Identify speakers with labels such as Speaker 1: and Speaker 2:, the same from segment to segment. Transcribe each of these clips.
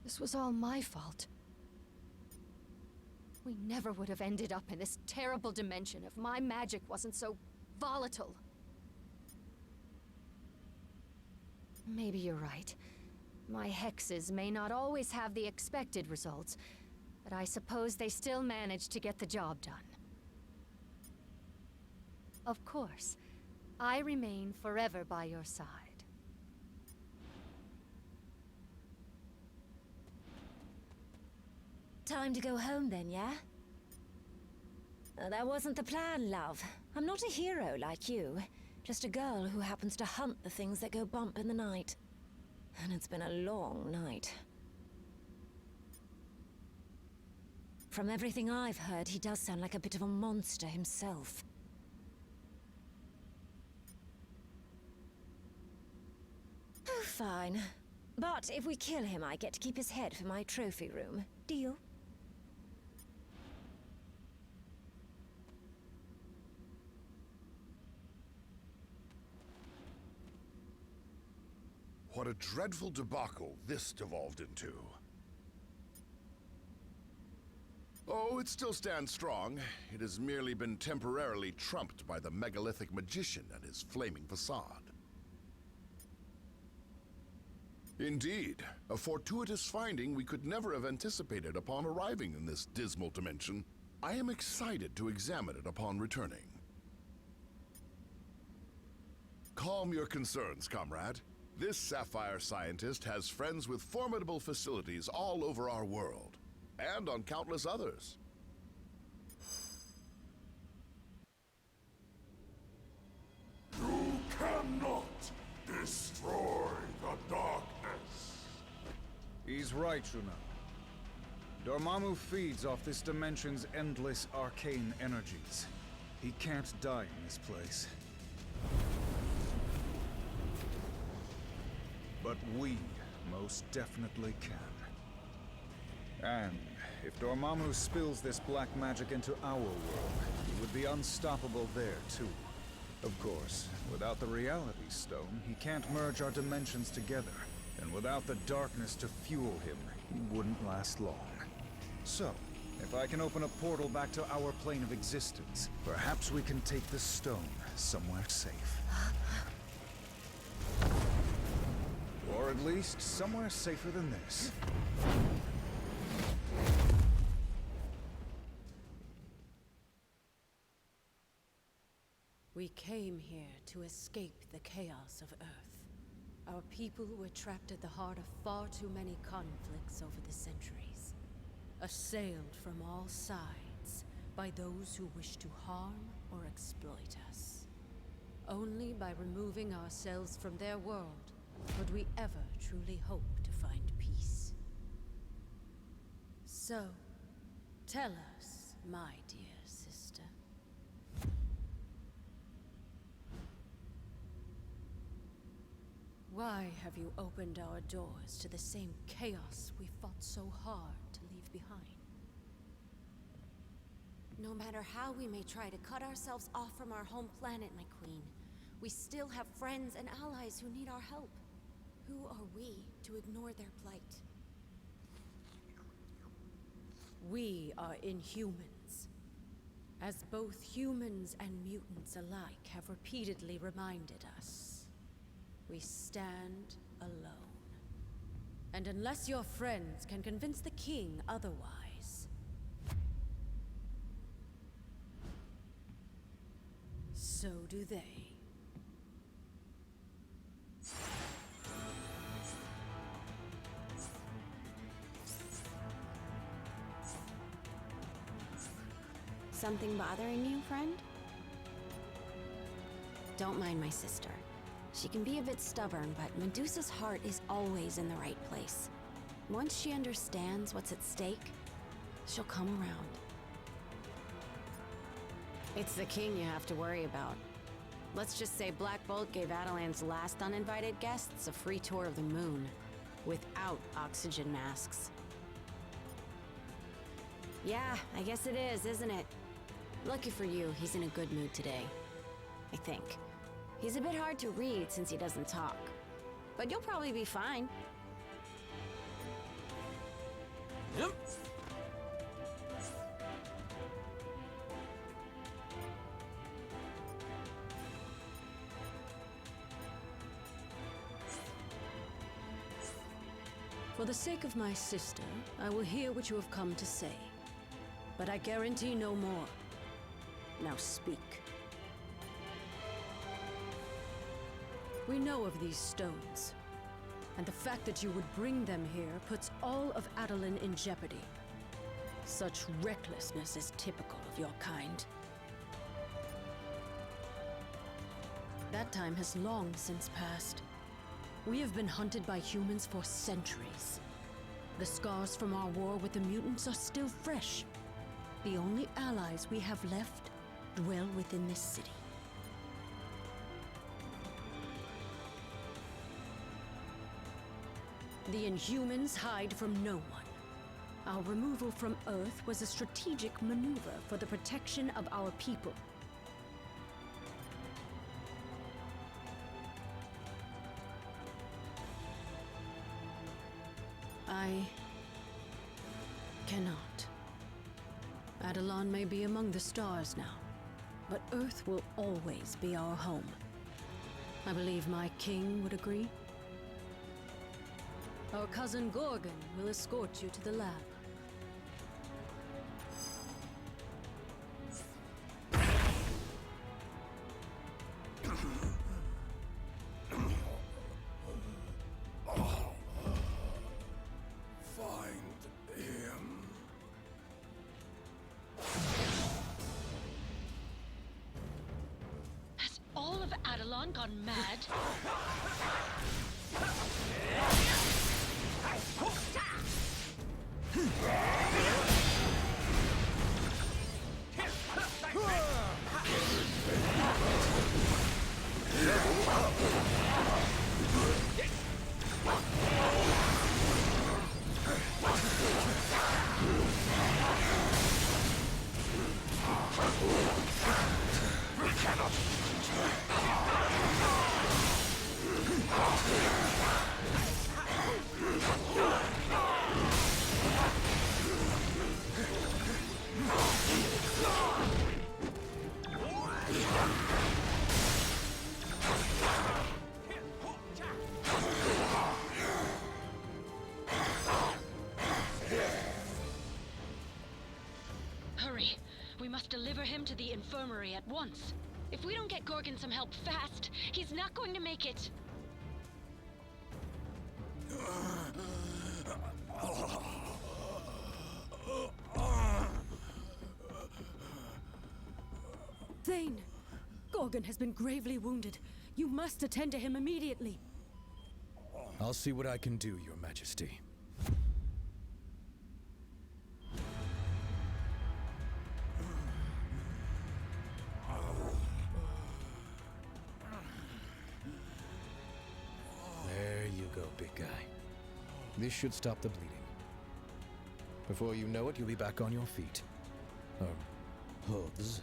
Speaker 1: This was all my fault. We never would have ended up in this terrible dimension if my magic wasn't so volatile. Maybe you're right. My hexes may not always have the expected results, but I suppose they still manage to get the job done. Of course, I remain forever by your side.
Speaker 2: Time to go home then, yeah? That wasn't the plan, love. I'm not a hero like you. Just a girl who happens to hunt the things that go bump in the night. And it's been a long night. From everything I've heard, he does sound like a bit of a monster himself. Oh, fine. But if we kill him, I get to keep his head for my trophy room. Deal?
Speaker 3: What a dreadful debacle this devolved into. Oh, it still stands strong. It has merely been temporarily trumped by the megalithic magician and his flaming facade. Indeed, a fortuitous finding we could never have anticipated upon arriving in this dismal dimension. I am excited to examine it upon returning. Calm your concerns, comrade. This Sapphire scientist has friends with formidable facilities all over our world, and on countless others.
Speaker 4: You cannot destroy the darkness.
Speaker 5: He's right, Shuna. Dormammu feeds off this dimension's endless arcane energies. He can't die in this place. But we most definitely can. And if Dormammu spills this black magic into our world, he would be unstoppable there too. Of course, without the Reality Stone, he can't merge our dimensions together. And without the darkness to fuel him, he wouldn't last long. So, if I can open a portal back to our plane of existence, perhaps we can take the stone somewhere safe. Or at least somewhere safer than this.
Speaker 6: We came here to escape the chaos of Earth. Our people were trapped at the heart of far too many conflicts over the centuries. Assailed from all sides by those who wish to harm or exploit us. Only by removing ourselves from their world would we ever truly hope to find peace. So, tell us, my dear sister. Why have you opened our doors to the same chaos we fought so hard to leave behind?
Speaker 7: No matter how we may try to cut ourselves off from our home planet, my queen, we still have friends and allies who need our help. Who are we to ignore their plight?
Speaker 6: We are Inhumans. As both humans and mutants alike have repeatedly reminded us, we stand alone. And unless your friends can convince the king otherwise, so do they.
Speaker 7: Something bothering you, friend? Don't mind my sister. She can be a bit stubborn, but Medusa's heart is always in the right place. Once she understands what's at stake, she'll come around.
Speaker 8: It's the king you have to worry about. Let's just say Black Bolt gave Adelan's last uninvited guests a free tour of the moon, without oxygen masks.
Speaker 7: Yeah, I guess it is, isn't it? Lucky for you, he's in a good mood today. I think. He's a bit hard to read since he doesn't talk. But you'll probably be fine.
Speaker 6: For the sake of my sister, I will hear what you have come to say. But I guarantee no more. Now speak. We know of these stones, and the fact that you would bring them here puts all of Adeline in jeopardy. Such recklessness is typical of your kind. That time has long since passed. We have been hunted by humans for centuries. The scars from our war with the mutants are still fresh. The only allies we have left dwell within this city. The Inhumans hide from no one. Our removal from Earth was a strategic maneuver for the protection of our people. I cannot. Adeline may be among the stars now, but Earth will always be our home. I believe my king would agree. Our cousin Gorgon will escort you to the lab.
Speaker 1: Adeline gone mad? Hurry! We must deliver him to the infirmary at once. If we don't get Gorgon some help fast, he's not going to make it.
Speaker 6: Thane! Gorgon has been gravely wounded. You must attend to him immediately.
Speaker 9: I'll see what I can do, Your Majesty. There you go, big guy. This should stop the bleeding. Before you know it, you'll be back on your feet. Hooves.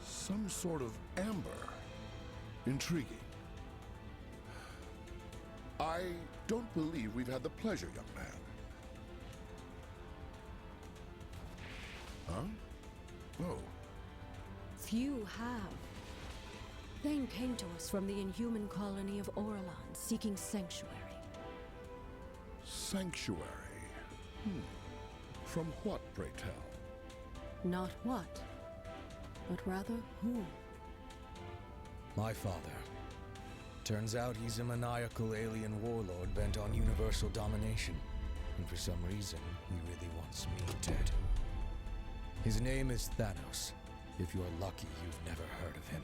Speaker 3: Some sort of amber. Intriguing. I don't believe we've had the pleasure, young man. Huh? Oh.
Speaker 6: Few have. Thane came to us from the Inhuman colony of Orelon, seeking sanctuary.
Speaker 3: Sanctuary. From what, pray tell?
Speaker 6: Not what, but rather who.
Speaker 9: My father. Turns out he's a maniacal alien warlord bent on universal domination. And for some reason, he really wants me dead. His name is Thanos. If you're lucky, you've never heard of him.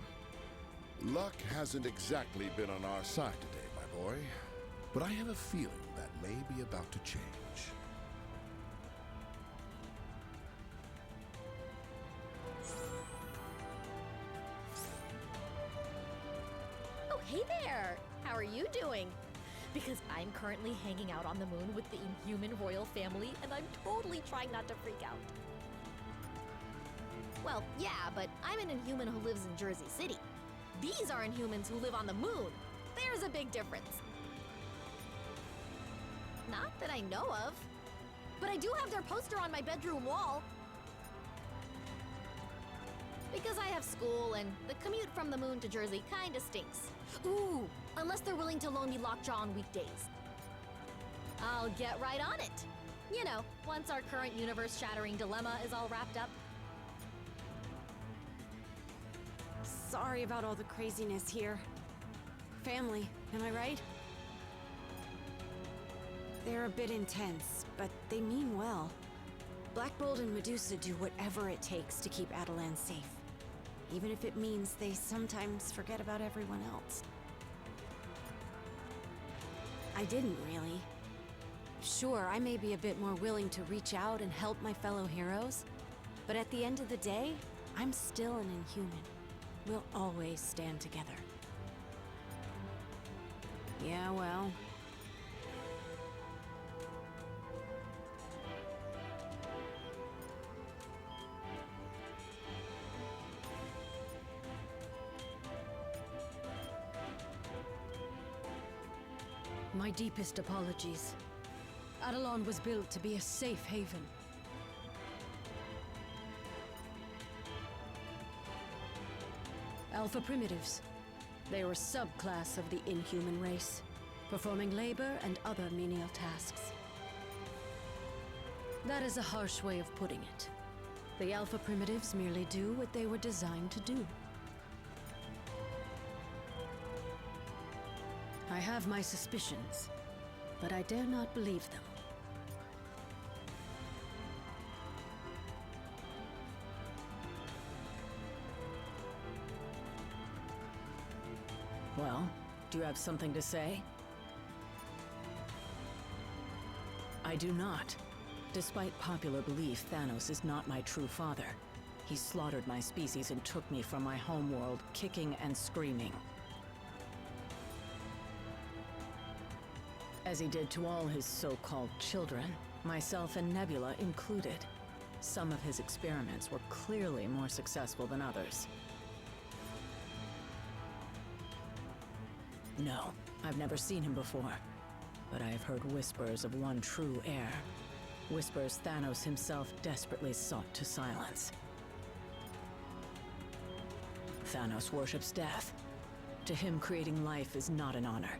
Speaker 3: Luck hasn't exactly been on our side today, my boy. But I have a feeling that may be about to change.
Speaker 10: Oh, hey there! How are you doing? Because I'm currently hanging out on the moon with the Inhuman royal family, and I'm totally trying not to freak out. Well, yeah, but I'm an Inhuman who lives in Jersey City. These are Inhumans who live on the moon. There's a big difference. Not that I know of. But I do have their poster on my bedroom wall. Because I have school, and the commute from the moon to Jersey kinda stinks. Ooh, unless they're willing to loan me Lockjaw on weekdays. I'll get right on it. You know, once our current universe-shattering dilemma is all wrapped up.
Speaker 7: Sorry about all the craziness here. Family, am I right? They're a bit intense, but they mean well. Black Bolt and Medusa do whatever it takes to keep Adelan safe. Even if it means they sometimes forget about everyone else. I didn't really. Sure, I may be a bit more willing to reach out and help my fellow heroes, but at the end of the day, I'm still an Inhuman. We'll always stand together. Yeah, well...
Speaker 6: My deepest apologies. Adelan was built to be a safe haven. Alpha Primitives. They were a subclass of the Inhuman race, performing labor and other menial tasks. That is a harsh way of putting it. The Alpha Primitives merely do what they were designed to do. I have my suspicions, but I dare not believe them. Well, do you have something to say? I do not. Despite popular belief, Thanos is not my true father. He slaughtered my species and took me from my homeworld, kicking and screaming. As he did to all his so-called children, myself and Nebula included. Some of his experiments were clearly more successful than others. No, I've never seen him before, but I have heard whispers of one true heir. Whispers Thanos himself desperately sought to silence. Thanos worships death. To him, creating life is not an honor.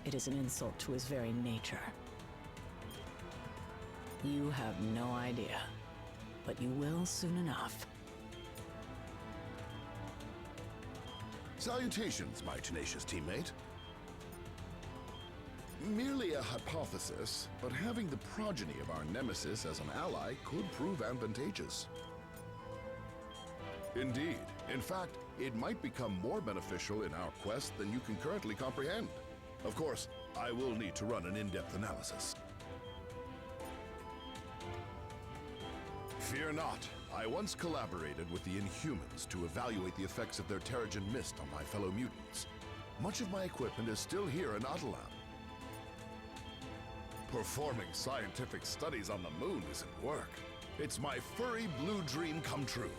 Speaker 6: It is an insult to his very nature. You have no idea, but you will soon enough.
Speaker 3: Salutations, my tenacious teammate. Merely a hypothesis, but having the progeny of our nemesis as an ally could prove advantageous. Indeed. In fact, it might become more beneficial in our quest than you can currently comprehend. Of course, I will need to run an in-depth analysis. Fear not. I once collaborated with the Inhumans to evaluate the effects of their Terrigen Mist on my fellow mutants. Much of my equipment is still here in Atalan. Performing scientific studies on the moon isn't work. It's my furry blue dream come true.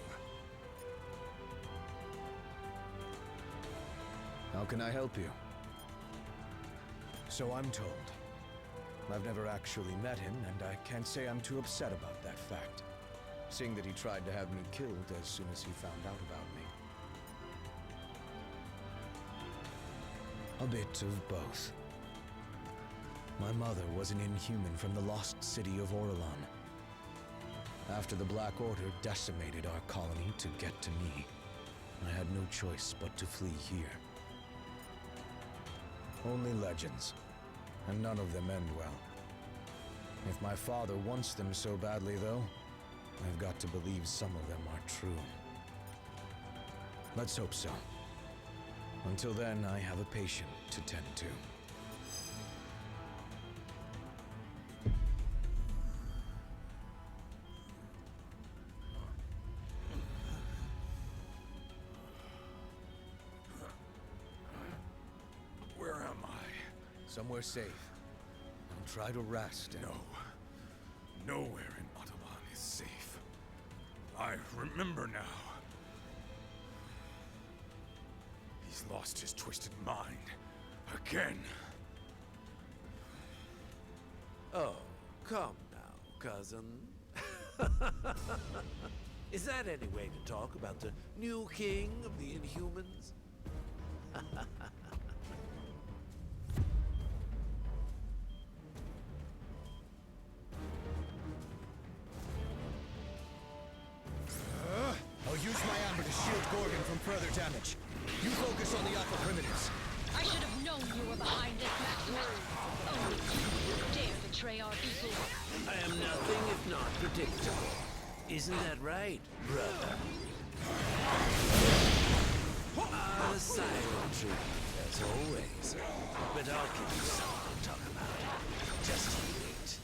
Speaker 9: How can I help you? So I'm told. I've never actually met him, and I can't say I'm too upset about that fact, seeing that he tried to have me killed as soon as he found out about me. A bit of both. My mother was an Inhuman from the lost city of Orlon. After the Black Order decimated our colony to get to me, I had no choice but to flee here. Only legends, and none of them end well. If my father wants them so badly, though, I've got to believe some of them are true. Let's hope so. Until then, I have a patient to tend to.
Speaker 4: Where am I?
Speaker 9: Somewhere safe. I'll try to rest and...
Speaker 4: No. Nowhere in Atalan is safe. I remember now. He's lost his twisted mind. Again.
Speaker 11: Oh, come now, cousin. Is that any way to talk about the new king of the Inhumans?
Speaker 9: I'll use my amber to shield Gorgon from further damage. You focus on the Alpha Primitives.
Speaker 12: I should have known you were behind this, Maximus. Only you would dare betray our people.
Speaker 11: I am nothing if not predictable. Isn't that right, brother? A silent treatment, as always. But I'll give you something to talk about. Just wait.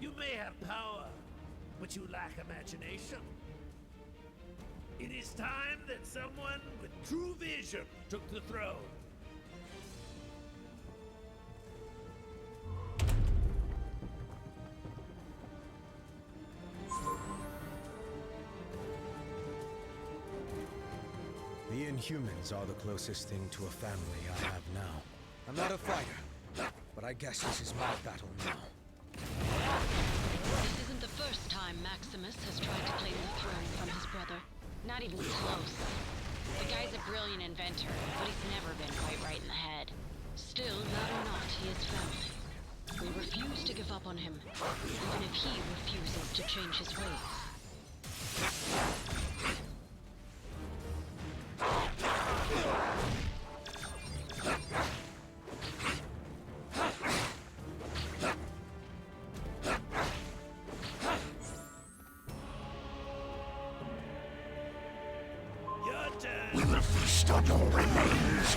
Speaker 11: You may have power, but you lack imagination. It is time that someone with true vision took the throne.
Speaker 9: The Inhumans are the closest thing to a family I have now. I'm not a fighter, but I guess this is my battle now.
Speaker 12: This isn't the first time Maximus has tried to claim the throne from his brother. Not even close. The guy's a brilliant inventor, but he's never been quite right in the head. Still, not or not, he is family. We refuse to give up on him, even if he refuses to change his ways.
Speaker 3: We will feast on your remains.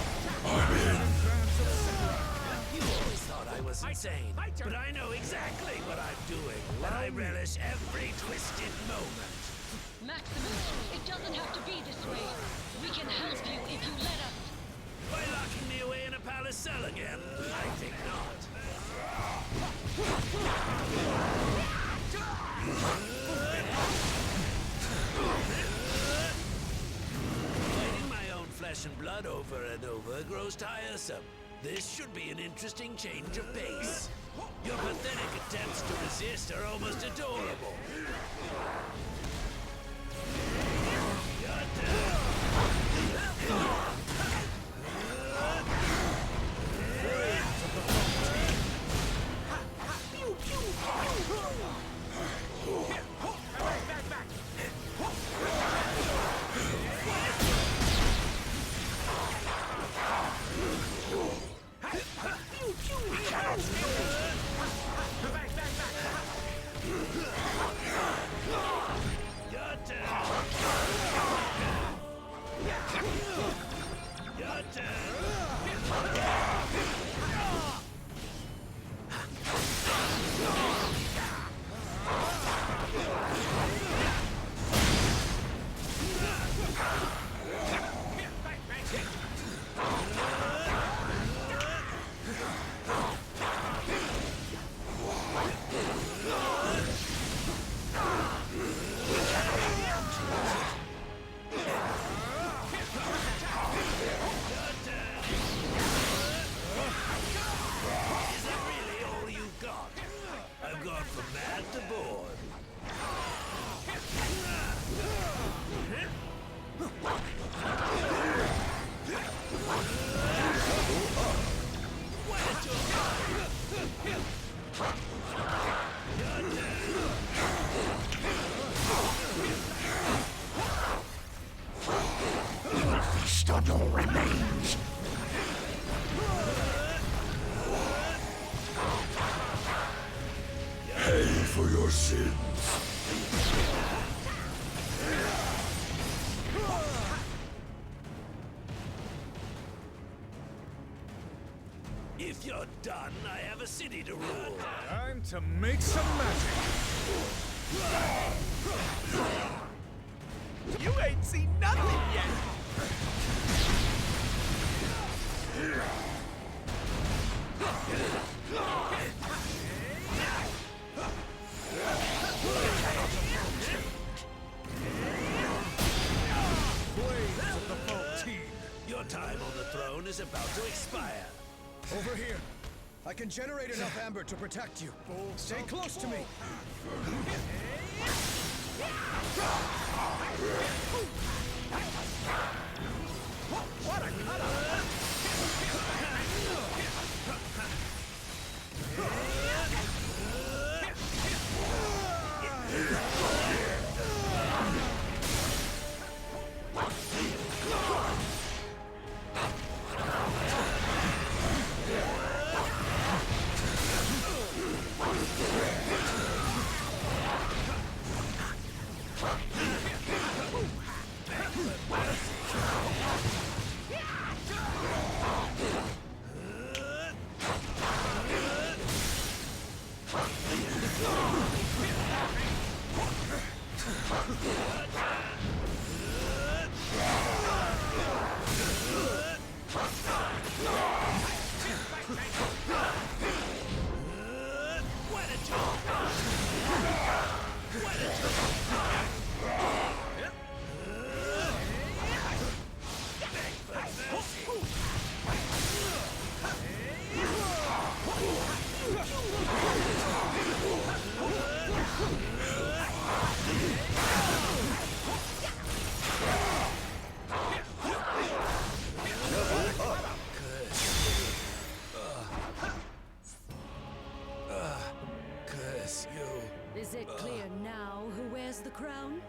Speaker 11: You always thought I was insane, but I know exactly what I'm doing, and I relish every twisted moment.
Speaker 12: Maximus, it doesn't have to be this way. We can help you if you let us.
Speaker 11: By locking me away in a palace cell again? I think not. Fighting my own flesh and blood over and over grows tiresome. This should be an interesting change of pace. Your pathetic attempts to resist are almost adorable.
Speaker 3: struggle remains. Pay for your sins.
Speaker 11: If you're done, I have a city to rule.
Speaker 5: Time to make some magic.
Speaker 13: You ain't seen nothing yet.
Speaker 11: Your time on the throne is about to expire.
Speaker 9: Over here. I can generate enough amber to protect you. Stay close to me.
Speaker 13: What a cut-up!
Speaker 6: Is it clear now who wears the crown?